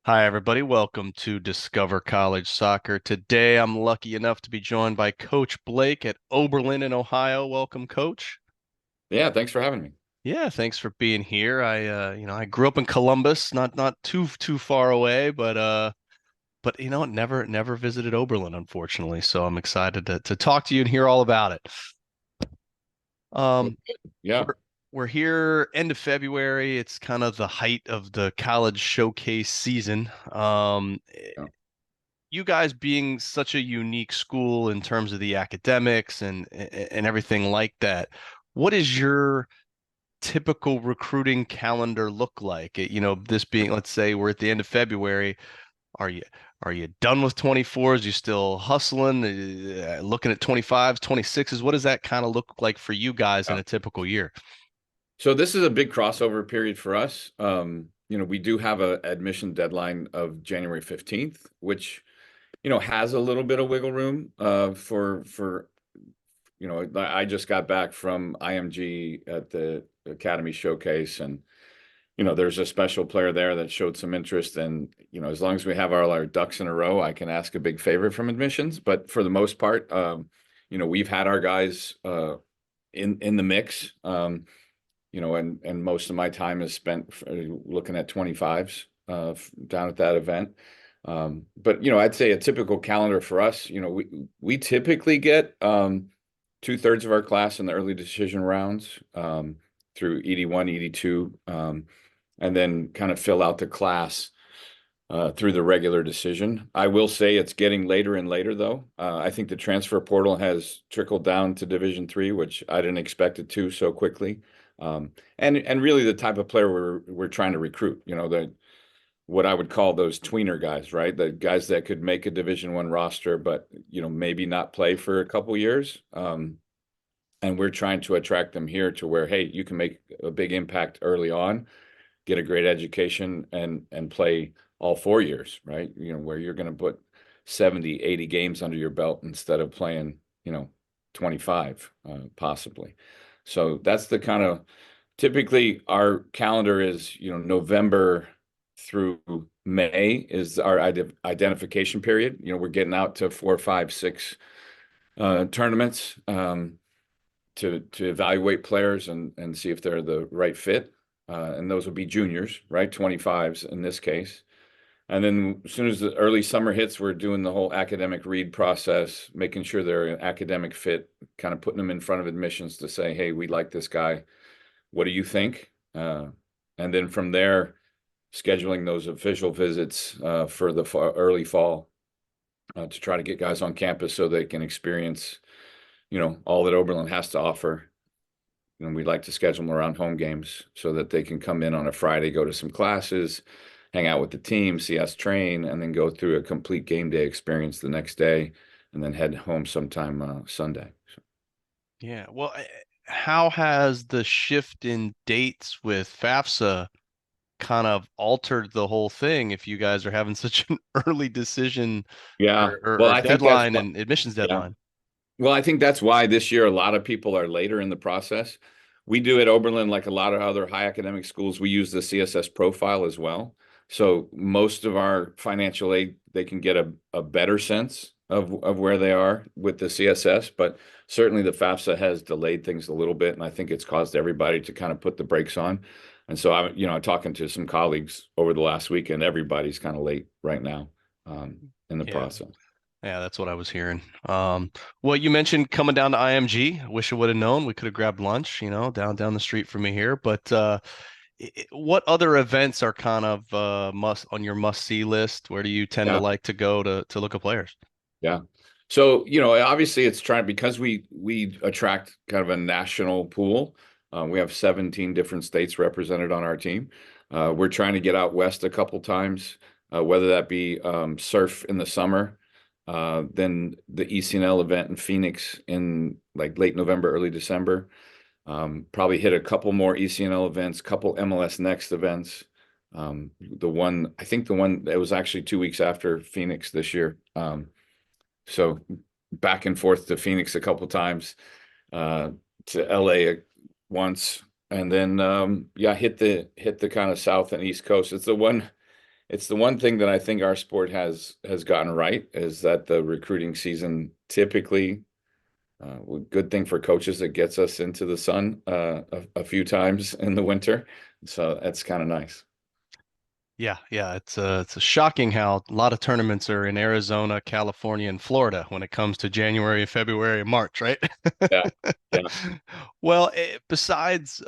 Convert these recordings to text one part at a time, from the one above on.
Hi, everybody. Welcome to Discover College Soccer. Today, I'm lucky enough to be joined by Coach Blake at Oberlin in Ohio. Welcome, Coach. Yeah, thanks for having me. Yeah, thanks for being here. I grew up in Columbus, not too far away, but never visited Oberlin, unfortunately. So I'm excited to talk to you and hear all about it. Well, Um, yeah. we're here end of February. It's kind of the height of the college showcase season. Yeah. You guys being such a unique school in terms of the academics and everything like that, what is your typical recruiting calendar look like? This being, let's say we're at the end of February, are you are you done with 24s? You still hustling, looking at 25s, 26s? What does that kind of look like for you guys in Yeah. a typical year? So this is a big crossover period for us. We do have a admission deadline of January 15th, which, has a little bit of wiggle room I just got back from IMG at the Academy Showcase, and there's a special player there that showed some interest, and as long as we have all our ducks in a row, I can ask a big favor from admissions. But for the most part, we've had our guys in the mix. And most of my time is spent looking at 25s down at that event. But I'd say a typical calendar for us, we typically get two-thirds of our class in the early decision rounds through ED1, ED2, and then kind of fill out the class through the regular decision. I will say it's getting later and later, though. I think the transfer portal has trickled down to Division 3, which I didn't expect it to so quickly. And really the type of player we're trying to recruit, what I would call those tweener guys, right? The guys that could make a Division 1 roster, but maybe not play for a couple years. And we're trying to attract them here to where, hey, you can make a big impact early on, get a great education, and play all 4 years, right? Where you're going to put 70, 80 games under your belt instead of playing, 25, possibly. So that's the kind of typically our calendar is, November through May is our identification period. We're getting out to 4, 5, 6 tournaments to evaluate players and see if they're the right fit. And those would be juniors, right? 25s in this case. And then as soon as the early summer hits, we're doing the whole academic read process, making sure they're an academic fit, kind of putting them in front of admissions to say, hey, we like this guy. What do you think? And then from there, scheduling those official visits for the early fall to try to get guys on campus so they can experience, all that Oberlin has to offer. And we'd like to schedule them around home games so that they can come in on a Friday, go to some classes, hang out with the team, see us train, and then go through a complete game day experience the next day, and then head home sometime Sunday. Yeah. Well, how has the shift in dates with FAFSA kind of altered the whole thing if you guys are having such an early decision Yeah. or, or, Well, or I think that's deadline what, and admissions yeah. deadline? Well, I think that's why this year a lot of people are later in the process. We do at Oberlin, like a lot of other high academic schools, we use the CSS profile as well. So most of our financial aid, they can get a better sense of where they are with the CSS, but certainly the FAFSA has delayed things a little bit, and I think it's caused everybody to kind of put the brakes on. And so I'm talking to some colleagues over the last week, and everybody's kind of late right now in the Yeah. process. Yeah, that's what I was hearing. Well, you mentioned coming down to IMG. I wish I would have known. We could have grabbed lunch, down the street from me here. But what other events are kind of must on your must-see list? Where do you tend to Yeah. like to go to look at players? Yeah. So, obviously it's trying because we attract kind of a national pool. We have 17 different states represented on our team. We're trying to get out west a couple times, whether that be surf in the summer, then the ECNL event in Phoenix in like late November, early December. Probably hit a couple more ECNL events, couple MLS Next events. I think the one that was actually 2 weeks after Phoenix this year. So back and forth to Phoenix a couple times, uh, to LA once, and then yeah, hit the kind of south and east coast. It's the one it's the one thing that I think our sport has gotten right is that the recruiting season typically, good thing for coaches, it gets us into the sun a few times in the winter. So that's kind of nice. Yeah, yeah, it's a shocking how a lot of tournaments are in Arizona, California, and Florida when it comes to January, February, and March, right? Yeah. Yeah. Well, besides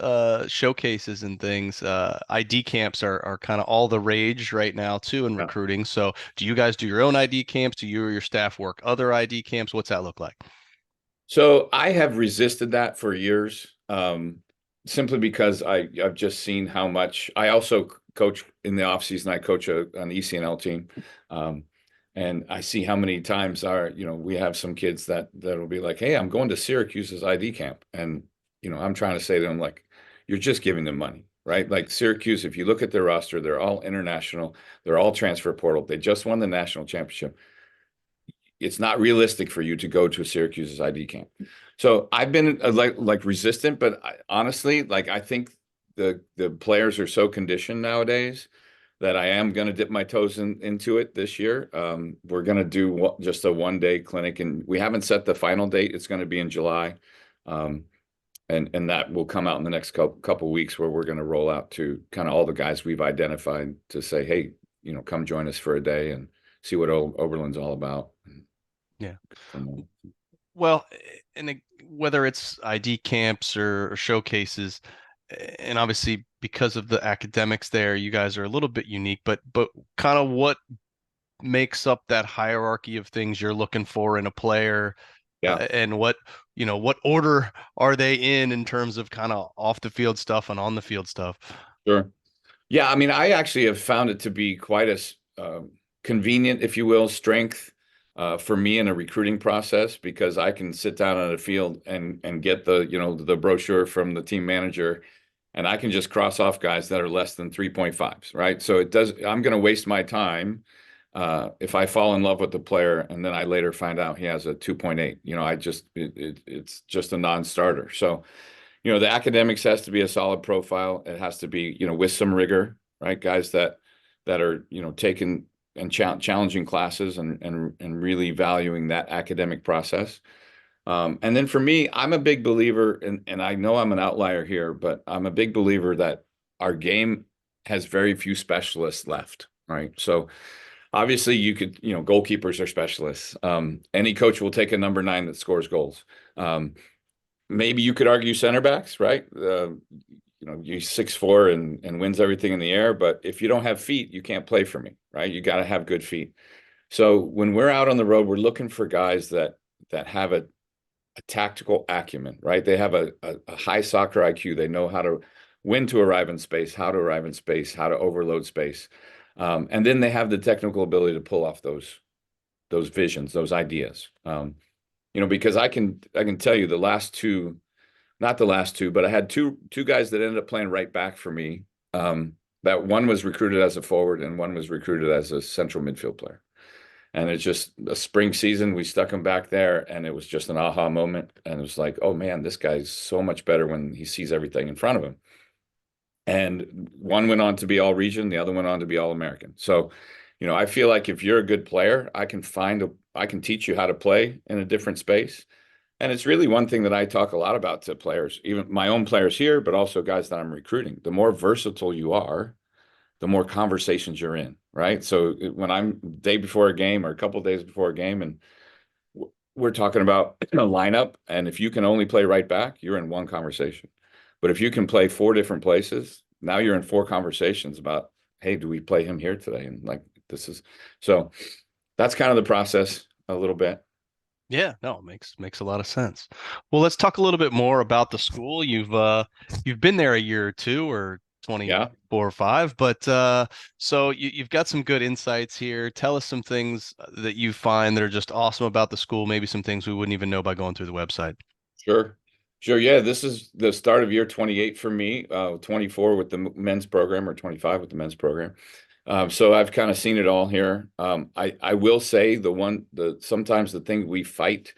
showcases and things, ID camps are kind of all the rage right now too in Yeah. recruiting. So, do you guys do your own ID camps? Do you or your staff work other ID camps? What's that look like? So I have resisted that for years, simply because I've just seen how much. I also coach in the off season. I coach an ECNL team, um, and I see how many times we have some kids that'll be like, "Hey, I'm going to Syracuse's ID camp," and I'm trying to say to them like, "You're just giving them money." Right? Like Syracuse, if you look at their roster, they're all international. They're all transfer portal. They just won the national championship. It's not realistic for you to go to a Syracuse's ID camp. So I've been like resistant, but honestly, like I think the players are so conditioned nowadays that I am going to dip my toes into it this year. We're going to do just a 1 day clinic, and we haven't set the final date. It's going to be in July, um, and that will come out in the next couple weeks, where we're going to roll out to kind of all the guys we've identified to say, hey, come join us for a day and see what Oberlin's all about. Yeah. From Well, whether it's ID camps or showcases, and obviously because of the academics there, you guys are a little bit unique, but kind of what makes up that hierarchy of things you're looking for in a player, Yeah, and what order are they in terms of kind of off the field stuff and on the field stuff? sure. Yeah, I mean, I actually have found it to be quite convenient, if you will, strength for me in a recruiting process, because I can sit down on a field and get the brochure from the team manager, and I can just cross off guys that are less than 3.5s, right? So I'm going to waste my time if I fall in love with the player and then I later find out he has a 2.8. It's just a non-starter. So the academics has to be a solid profile. It has to be, with some rigor, right? Guys that are, taking and challenging classes and really valuing that academic process. And then for me, I'm a big believer, and I know I'm an outlier here, but I'm a big believer that our game has very few specialists left, right? So obviously you could, goalkeepers are specialists. Any coach will take a number 9 that scores goals. Maybe you could argue center backs, right? You 6'4" and wins everything in the air, but if you don't have feet, you can't play for me, right? You got to have good feet. So when we're out on the road, we're looking for guys that have a tactical acumen, right? They have a high soccer IQ. They know how to when to arrive in space, how to arrive in space, how to overload space, and then they have the technical ability to pull off those visions, those ideas. Because I can tell you the last two, not the last two, but I had two guys that ended up playing right back for me. That one was recruited as a forward and one was recruited as a central midfield player. And it's just a spring season. We stuck him back there, and it was just an aha moment. And it was like, oh man, this guy's so much better when he sees everything in front of him. And one went on to be all region, the other went on to be all American. So, I feel like if you're a good player, I can teach you how to play in a different space. And it's really one thing that I talk a lot about to players, even my own players here, but also guys that I'm recruiting. The more versatile you are, the more conversations you're in, right? So when I'm day before a game or a couple days before a game, and we're talking about a lineup, and if you can only play right back, you're in one conversation. But if you can play 4 different places, now you're in 4 conversations about, hey, do we play him here today? And like this is so that's kind of the process a little bit. Yeah, no, it makes a lot of sense. Well, let's talk a little bit more about the school. You've been there a year or two or Yeah, 24 or 5, but so you've got some good insights here. Tell us some things that you find that are just awesome about the school, maybe some things we wouldn't even know by going through the website. sure. Sure. Yeah, this is the start of year 28 for me, 24 with the men's program or 25 with the men's program. So I've kind of seen it all here. I will say sometimes the thing we fight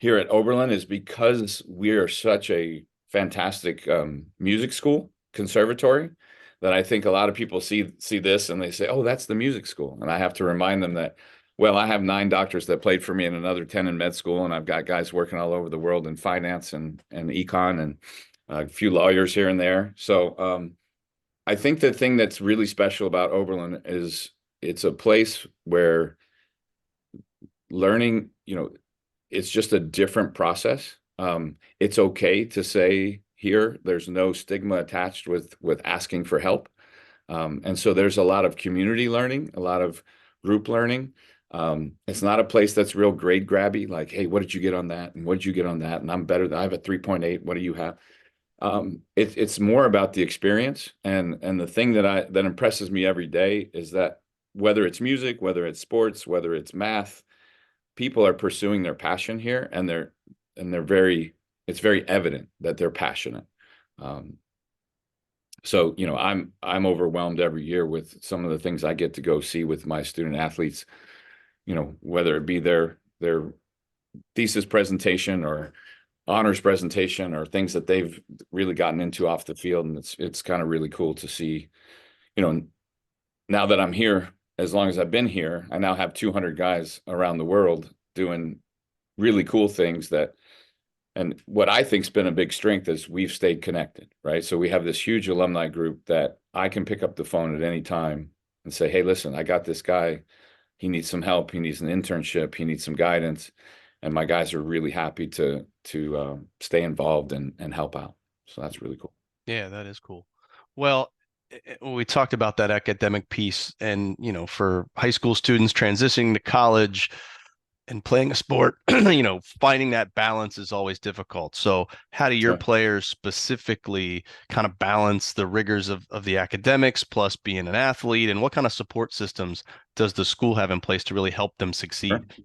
here at Oberlin is because we are such a fantastic music school conservatory that I think a lot of people see this and they say, "Oh, that's the music school." And I have to remind them that, well, I have 9 doctors that played for me and another 10 in med school, and I've got guys working all over the world in finance and econ and a few lawyers here and there. So I think the thing that's really special about Oberlin is it's a place where learning, it's just a different process. It's okay to say here, there's no stigma attached with asking for help. And so there's a lot of community learning, a lot of group learning. It's not a place that's real grade grabby, like, hey, what did you get on that? And what did you get on that? And I'm better than I have a 3.8. What do you have? It's more about the experience. And the thing that impresses me every day is that whether it's music, whether it's sports, whether it's math, people are pursuing their passion here, and it's very evident that they're passionate. Um, so, I'm overwhelmed every year with some of the things I get to go see with my student athletes, whether it be their thesis presentation or honors presentation or things that they've really gotten into off the field. And it's kind of really cool to see, you know, now that I'm here, as long as I've been here, I now have 200 guys around the world doing really cool things and what I think's been a big strength is we've stayed connected, right? So we have this huge alumni group that I can pick up the phone at any time and say, hey, listen, I got this guy. He needs some help. He needs an internship. He needs some guidance. And my guys are really happy to stay involved and help out. So that's really cool. Yeah, that is cool. Well, we talked about that academic piece, and for high school students transitioning to college and playing a sport, finding that balance is always difficult. So, how do your Sure. players specifically kind of balance the rigors of the academics plus being an athlete, and what kind of support systems does the school have in place to really help them Sure. succeed?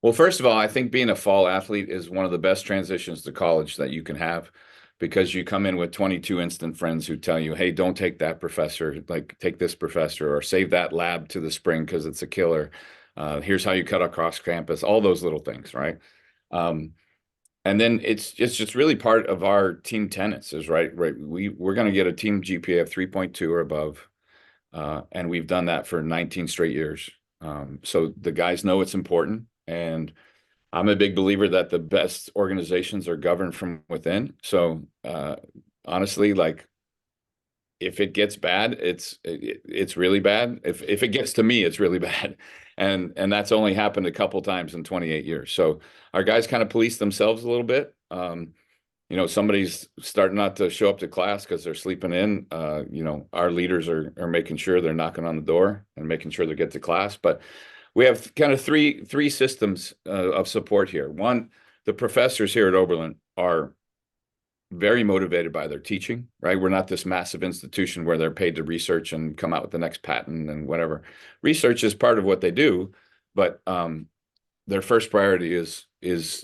Well, first of all, I think being a fall athlete is one of the best transitions to college that you can have because you come in with 22 instant friends who tell you, hey, don't take that professor, like take this professor or save that lab to the spring because it's a killer. Here's how you cut across campus, all those little things, right? Um, and then it's just really part of our team tenets is right. We're going to get a team GPA of 3.2 or above. And we've done that for 19 straight years. So the guys know it's important. And I'm a big believer that the best organizations are governed from within. So honestly, like if it gets bad, it's really bad. If it gets to me, it's really bad. And that's only happened a couple times in 28 years. So our guys kind of police themselves a little bit. Somebody's starting not to show up to class because they're sleeping in. Our leaders are making sure they're knocking on the door and making sure they get to class. But we have kind of three systems of support here. One, the professors here at Oberlin are very motivated by their teaching, right? We're not this massive institution where they're paid to research and come out with the next patent and whatever. Research is part of what they do, but their first priority is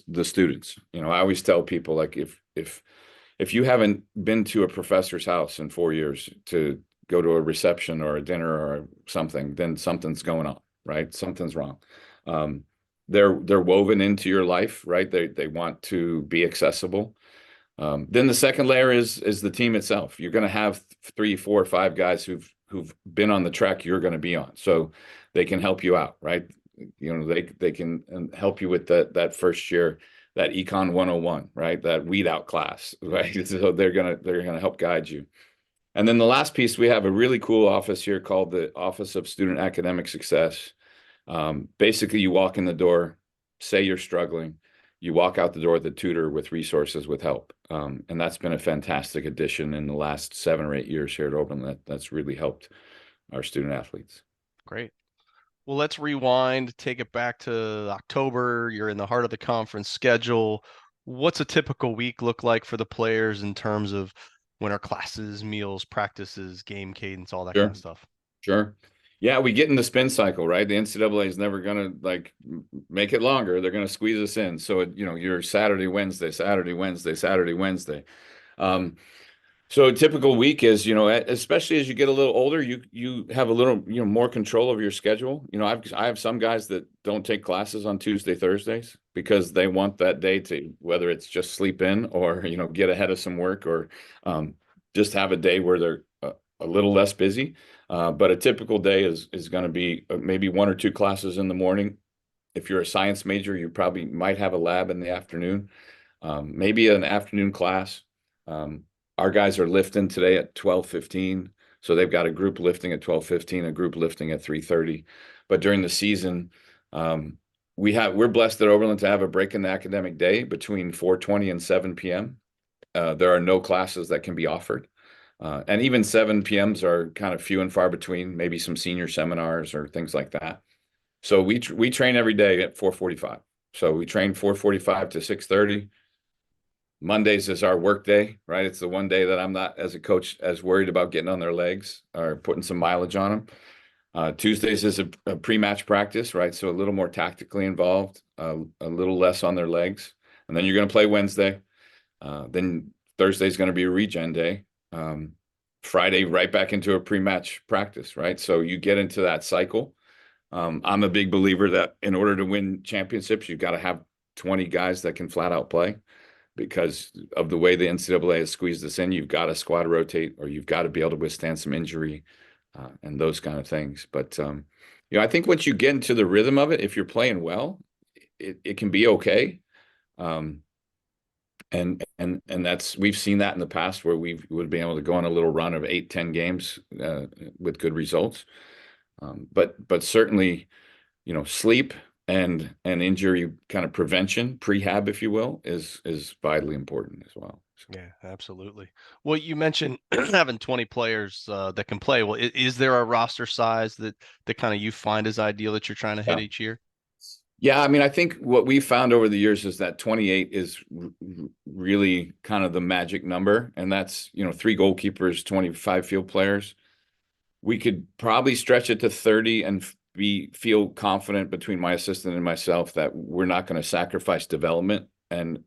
the students. I always tell people like if you haven't been to a professor's house in 4 years to go to a reception or a dinner or something, then something's going on, right? Something's wrong. They're woven into your life, right? They want to be accessible. Then the second layer is the team itself. You're going to have 3, 4, 5 guys who've been on the track you're going to be on, so they can help you out, right? They can help you with that first year, that Econ 101, right? That weed out class, right? So they're gonna help guide you. And then the last piece, we have a really cool office here called the Office of Student Academic Success. Basically, you walk in the door, say you're struggling, you walk out the door with a tutor with resources with help. And that's been a fantastic addition in the last 7 or 8 years here at Oberlin. That's really helped our student athletes. Great. Well, let's rewind, take it back to October. You're in the heart of the conference schedule. What's a typical week look like for the players in terms of winter classes, meals, practices, game cadence, all that kind of Sure. stuff? Sure. Yeah, we get in the spin cycle, right? The NCAA is never going to like make it longer. They're going to squeeze us in. So, you're Saturday, Wednesday, Saturday, Wednesday, Saturday, Wednesday. Um, so a typical week is, especially as you get a little older, you have a little, more control of your schedule. I have some guys that don't take classes on Tuesday, Thursdays because they want that day to, whether it's just sleep in or, get ahead of some work or just have a day where they're a little less busy. But a typical day is going to be maybe one or two classes in the morning. If you're a science major, you probably might have a lab in the afternoon, maybe an afternoon class. Um, our guys are lifting today at 12:15, so they've got a group lifting at 12:15, a group lifting at 3:30. But during the season, um, we're blessed at Oberlin to have a break in the academic day between 4:20 and 7 p.m. There are no classes that can be offered. And even 7 p.m.s are kind of few and far between, maybe some senior seminars or things like that. So we train every day at 4:45. So we train 4:45 to 6:30. Mondays is our work day, right? It's the one day that I'm not, as a coach, as worried about getting on their legs or putting some mileage on them. Tuesdays is a pre-match practice, right? So a little more tactically involved, a little less on their legs. And then you're going to play Wednesday. Then Thursday's going to be a regen day. Friday, right back into a pre-match practice, right? So you get into that cycle. I'm a big believer that in order to win championships, you've got to have 20 guys that can flat out play because of the way the NCAA has squeezed this in. You've got to squad rotate or you've got to be able to withstand some injury and those kind of things. But I think once you get into the rhythm of it, if you're playing well, it can be okay. Um, and that's we've seen that in the past where we would be able to go on a little run of 8, 10 games with good results. But certainly, sleep and injury kind of prevention, prehab, if you will, is vitally important as well. So, Yeah, absolutely. Well, you mentioned having 20 players that can play. Well, is there a roster size that kind of you find is ideal that you're trying to hit yeah. each year? Yeah, I mean, I think what we found over the years is that 28 is really kind of the magic number, and that's, three goalkeepers, 25 field players. We could probably stretch it to 30 and feel confident between my assistant and myself that we're not going to sacrifice development and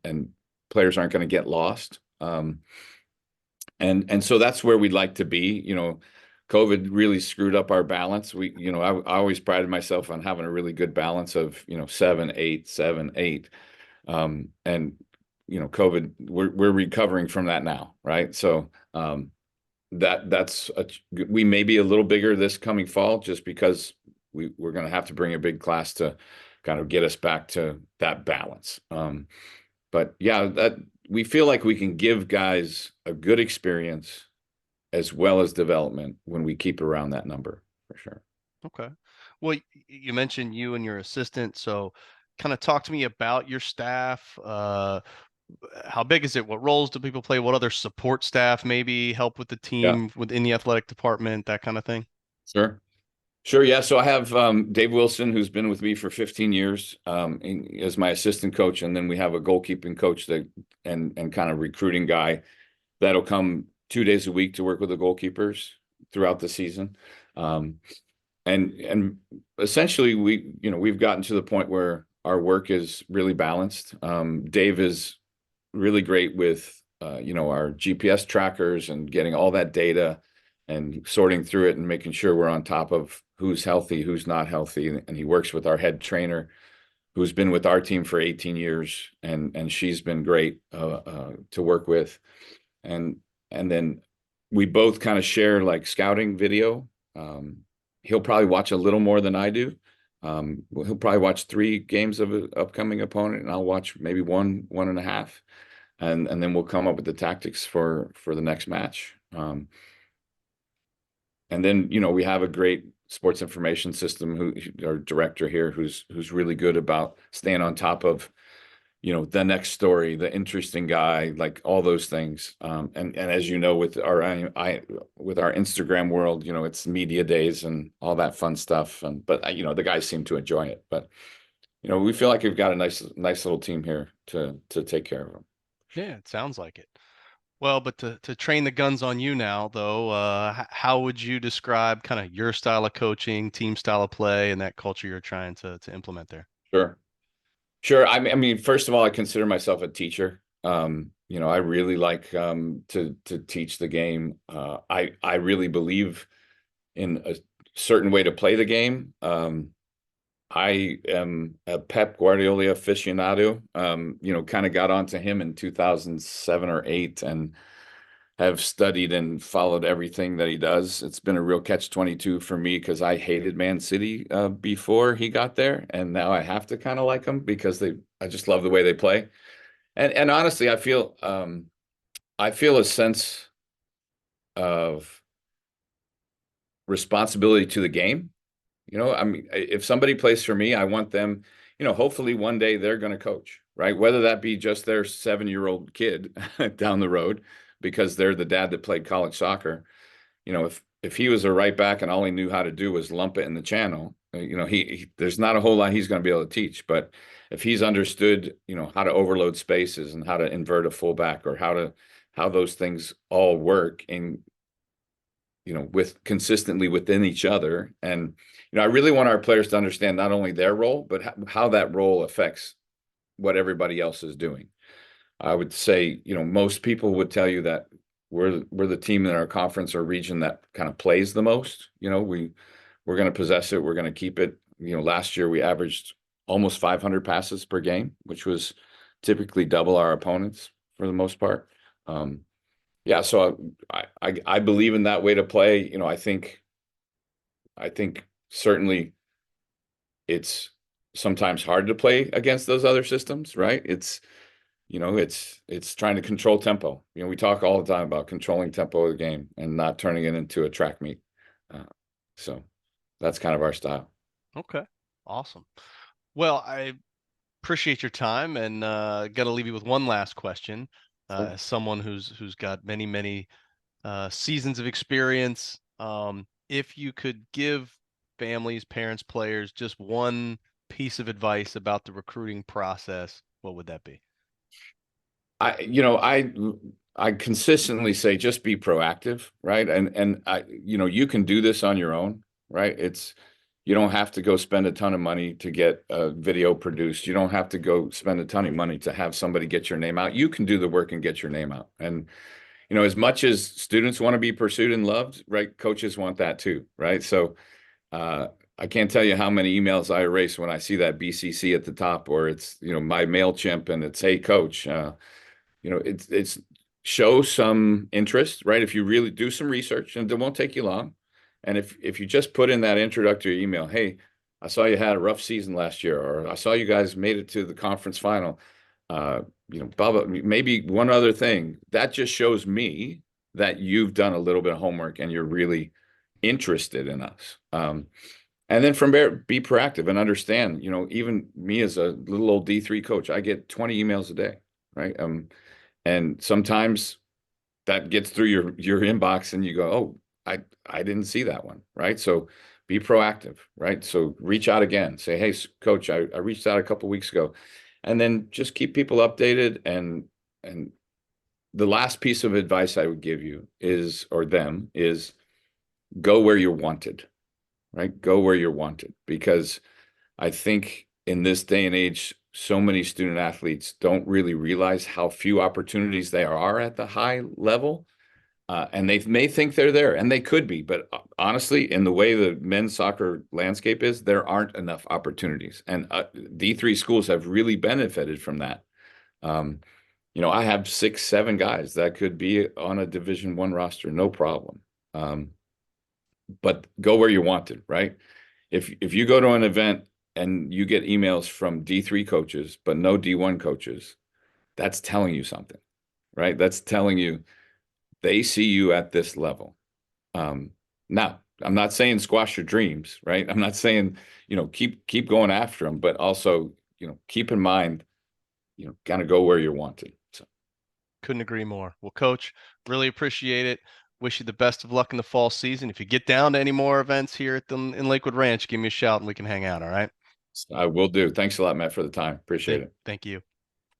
players aren't going to get lost. And so that's where we'd like to be. COVID really screwed up our balance. I always prided myself on having a really good balance of, 7, 8, 7, 8. And COVID, we're recovering from that now, right? So we may be a little bigger this coming fall just because we're going to have to bring a big class to kind of get us back to that balance. But yeah, that we feel like we can give guys a good experience as well as development when we keep around that number for sure. Okay. Well, you mentioned you and your assistant, so kind of talk to me about your staff. How big is it? What roles do people play? What other support staff maybe help with the Yeah, team within the athletic department, that kind of thing? sure. Sure. Yeah. So I have Dave Wilson, who's been with me for 15 years as my assistant coach. And then we have a goalkeeping coach and kind of recruiting guy that'll come 2 days a week to work with the goalkeepers throughout the season. Um, and essentially we've gotten to the point where our work is really balanced. Dave is really great with our GPS trackers and getting all that data and sorting through it and making sure we're on top of who's healthy, who's not healthy. And he works with our head trainer who's been with our team for 18 years and she's been great to work with. And then we both kind of share like scouting video. He'll probably watch a little more than I do. He'll probably watch 3 games of an upcoming opponent, and I'll watch maybe one and a half, and then we'll come up with the tactics for the next match. And then we have a great sports information system our director here who's really good about staying on top of the next story, the interesting guy, like all those things. And as you know, with with our Instagram world, it's media days and all that fun stuff. But the guys seem to enjoy it. But we feel like we've got a nice little team here to take care of them. Yeah, it sounds like it. Well, but to train the guns on you now, though, how would you describe kind of your style of coaching, team style of play, and that culture you're trying to implement there? Sure. Sure. I mean, first of all, I consider myself a teacher. I really like to teach the game. I really believe in a certain way to play the game. I am a Pep Guardiola aficionado. Kind of got onto him in 2007 or 8, and have studied and followed everything that he does. It's been a real catch-22 for me because I hated Man City before he got there, and now I have to kind of like them because I just love the way they play. And honestly, I feel a sense of responsibility to the game. I mean, if somebody plays for me, I want them, hopefully one day they're going to coach, right? Whether that be just their 7-year-old kid down the road because they're the dad that played college soccer. If he was a right back and all he knew how to do was lump it in the channel, there's not a whole lot he's going to be able to teach. But if he's understood, how to overload spaces and how to invert a fullback or how those things all work in with consistently within each other. And, I really want our players to understand not only their role, but how that role affects what everybody else is doing. I would say, most people would tell you that we're the team in our conference or region that kind of plays the most. We're going to possess it. We're going to keep it. Last year we averaged almost 500 passes per game, which was typically double our opponents for the most part. Yeah, so I believe in that way to play. I think certainly it's sometimes hard to play against those other systems, right? It's trying to control tempo. We talk all the time about controlling tempo of the game and not turning it into a track meet. Uh, so that's kind of our style. Okay. Awesome. Well, I appreciate your time and got to leave you with one last question. Sure. As someone who's got many, many seasons of experience, if you could give families, parents, players just one piece of advice about the recruiting process, what would that be? I, you know, I consistently say just be proactive, right? And you can do this on your own, right? You don't have to go spend a ton of money to get a video produced. You don't have to go spend a ton of money to have somebody get your name out. You can do the work and get your name out. And as much as students want to be pursued and loved, right? Coaches want that too, right? So uh, I can't tell you how many emails I erase when I see that BCC at the top, or it's my Mailchimp and it's hey coach. It's show some interest, right? If you really do some research, and it won't take you long, and if you just put in that introductory email, hey, I saw you had a rough season last year, or I saw you guys made it to the conference final, blah, blah, maybe one other thing that just shows me that you've done a little bit of homework and you're really interested in us. And then from there, be proactive and understand, even me as a little old D3 coach, I get 20 emails a day, right? And sometimes that gets through your inbox and you go, oh, I didn't see that one, right? So be proactive, right? So reach out again, say, hey, coach, I reached out a couple weeks ago, and then just keep people updated. And the last piece of advice I would give you is go where you're wanted, right? Go where you're wanted, because I think in this day and age, so many student athletes don't really realize how few opportunities there are at the high level. And they may think they're there, and they could be. But honestly, in the way the men's soccer landscape is, there aren't enough opportunities. And D3 schools have really benefited from that. Um, I have 6, 7 guys that could be on a Division I roster, no problem. But go where you want to, right? If you go to an event and you get emails from D3 coaches, but no D1 coaches, that's telling you something, right? That's telling you they see you at this level. Now, I'm not saying squash your dreams, right? I'm not saying, keep going after them, but also, keep in mind, kind of go where you're wanted. So Couldn't agree more. Well, coach, really appreciate it. Wish you the best of luck in the fall season. If you get down to any more events here in Lakewood Ranch, give me a shout and we can hang out. All right. I will do. Thanks a lot, Matt, for the time. Appreciate Thank, it. thank you.